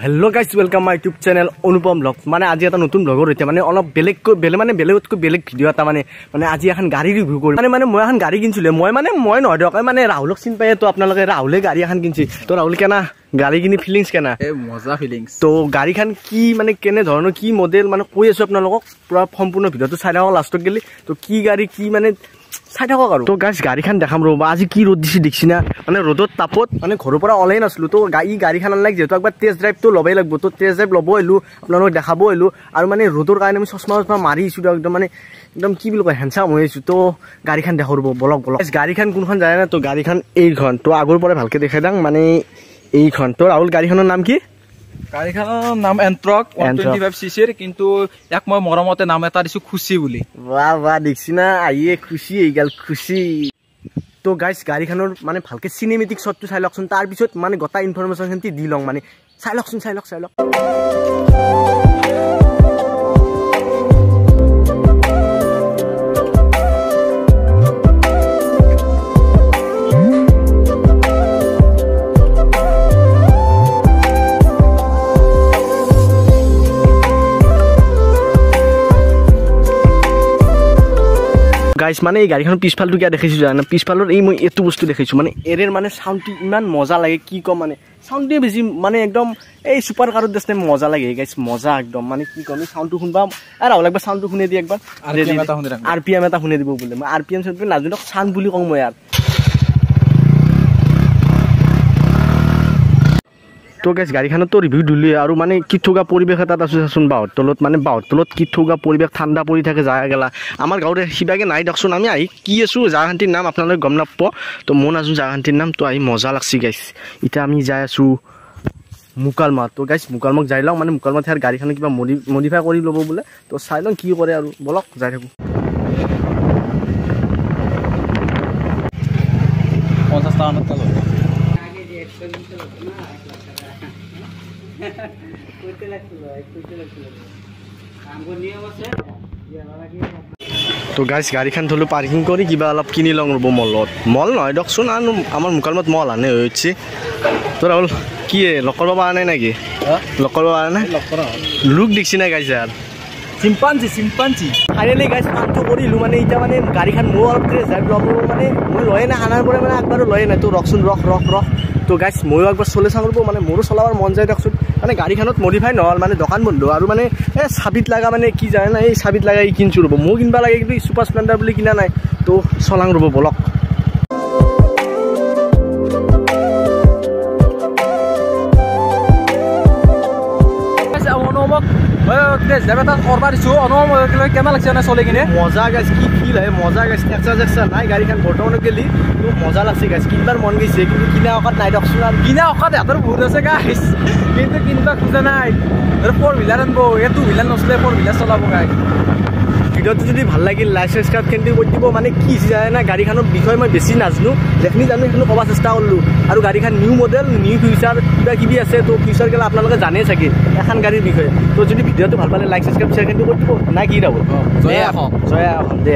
hello guys welcome my YouTube channel Anupam blog माने आज এটা নতুন ব্লগৰ এতিয়া মানে অলপ বেলেগকৈ বেলেগতকৈ বেলেগ ভিডিও এটা মানে আজি এখন গাড়ী ৰিভিউ কৰিম মানে মই এখন গাড়ী কিনছিলে মই নহয় দক মানে ৰাহুলক চিন পায় তো আপোনালোকে ৰাহুলে গাড়ী এখন কিনছি তো ৰাহুল কেনা গাড়ী কিনি ফিলিংস কেনা এ মজা ফিলিংস তো গাড়ীখন কি মানে কেনে ধৰণৰ কি মডেল মানে কৈ আছো আপোনালোকক পুৰা সম্পূৰ্ণ ভিডিওটো চাই থাকক লাষ্টত গলি তো কি গাড়ী কি মানে চাই থাকক আৰু তো গাইস গাড়ীখন দেখাম ৰবা আজি কি ৰ'দ দিছি দেখছি না মানে ৰ'দত তাপত মানে ঘৰৰ পৰা অলাই নাছলো তো গাড়ীখন আনলাগ যেটো একবাৰ টেষ্ট ড্ৰাইভ তো লবাই লাগব তো টেষ্ট ড্ৰাইভ লব এলো আপোনালোক দেখাব এলো আৰু মানে ৰ'দৰ কাৰণে আমি চশমা মাৰি আছো একদম মানে একদম কি বুলি কয় হ্যান্ডসাম হৈ আছো তো গাড়ীখন দেখাব বলক গাড়ীখন কোনখন যায় না তো গাড়ীখন এইখন তো আগৰ পৰা ভালকে দেখাই দাং মানে এইখন তো ৰাহুল গাড়ীখনৰ নাম কি গাড়ীখনৰ নাম এন্ট্ৰক 125 সিসিৰ কিন্তু এক মই মৰমতে নাম এটা দিছো খুশি বুলি বাহ বাহ দেখছিনা আইয়ে খুশি এইগাল খুশি তো গাইস গাড়ীখনৰ মানে ভালকে সিনেমেটিক শটটো চাই লকছন তাৰ পিছত মানে গটা ইনফৰমেশন হেনতি দি লং মানে চাই লক গাইস মানে এই গাড়ীখন পিছফালটো কিয়া দেখিছো জানা পিছফালৰ এই মই এটো বস্তু দেখিছো মানে এৰেৰ মানে সাউন্ডটো ইমান মজা লাগে কি কম মানে সাউন্ডটো বেছি মানে একদম এই সুপাৰ কাৰত দেখতে মজা লাগে গাইস মজা একদম মানে কি কম সাউন্ডটো শুনবা আৰু লাগবা সাউন্ডটো শুনে দি একবাৰ আৰপিএম এটা শুনে দিব বলে মই আৰপিএম সবটো নাজুনক সাউন্ড বুলি কম মই আৰ তো গাইস গাড়ীখনৰ তো ৰিভিউ দিলি আৰু মানে কি থগা পৰিবেশ এটা আছে শুন বাহৰ তলত মানে বাহৰ তলত কি থগা পৰিবেশ ঠাণ্ডা পৰি থাকে জাগা গেলা আমাৰ গাঁৱৰে হিবাগে নাই দেখছোন আমি আহি কি আছো জাগাখান্তিৰ নাম আপোনালোকে গম নাপ তো মন আছো জাগাখান্তিৰ নাম তো আহি মজা লাগছি গাইস ইটা আমি যাই আছো মুকালমা তো গাইস মুকালমাক যাই লওঁ মানে মুকালমাত আর গাড়ীখন কিবা মডিফাই কৰি লব বলে তো চাই লওঁ কি কৰে আৰু বলক যাই থাকো 50 টাকা মত লব তো গাইস গাড়ীখন থলো পার্কিং কৰি কিবা অলপ কিনি লং ৰব মলত মল নহয় দেখছোন আনো আমাৰ মুকালমাত মল আনে হৈছে তো ৰাহুল কি লক কৰিব পৰা নাই নাকি লক কৰিব পৰা নাই লুক দেখছি না guys R chimpanzee finally guys কামটো কৰিলো মানে এটা মানে গাড়ীখন মোৰ অলপ টেষ্ট ড্ৰাইভ লব মানে মই লয়ে না আনাৰ পৰা মানে একবাৰো লয়ে না তো ৰকচোন ৰখ তো গাইস ময়ো একবাৰ চলে চাওঁ ৰব মানে মোৰো চলাবৰ মন যায় দেখছোন মানে গাড়ীখনত মডিফাই নহল মানে দোকান বন্ধ আৰু মানে এ চাবিত লাগা মানে কি জানে না এই চাবিত লাগা কিনছো ৰব মই কিনবা লাগে কিন্তু সুপাৰ স্প্লেন্ডাৰ বুলি কিনা নাই তো চলাং ৰব বলক মজা গাইছ কি ফিল হয় মজা গাইছ টেক্সা নাই গাড়ীখন বৰ্তমানত গেলি তো মজা লাগছে গাইছ কিনবাৰ মন গৈছে কিন্তু কিনা অকাত নাই দেখছোন আৰু কিনা অকাত এটাৰ বহুত আছে গাইছ কিন্তু কিনবা খোজা নাই আৰু 4 হুইলাৰ আনবো এ 2 হুইলাৰ নচলে 4 হুইলাৰ চলাব গাইছ ভিডিওটো যদি ভাল লাগিল লাইক সাবস্ক্ৰাইব কেন্দ্ৰ কৰি দিব মানে কি জানে না গাড়ীখনৰ বিষয় মই বেছি নাজনো দেখনি জানো সেইটো কবা চেষ্টা কৰলো আৰু গাড়ীখন নিউ মডেল নিউ ফিউচাৰ কিবা কিবি আছে তো ফিউচাৰ গেলে আপোনালোকে জানে চাগে এখন গাড়ীৰ বিষয়ে তো যদি ভিডিওটো ভাল পালে লাইক সাবস্ক্ৰাইব শেয়াৰ কেন্দ্ৰ কৰি দিব না কি ৰাহুল জয় আহক দে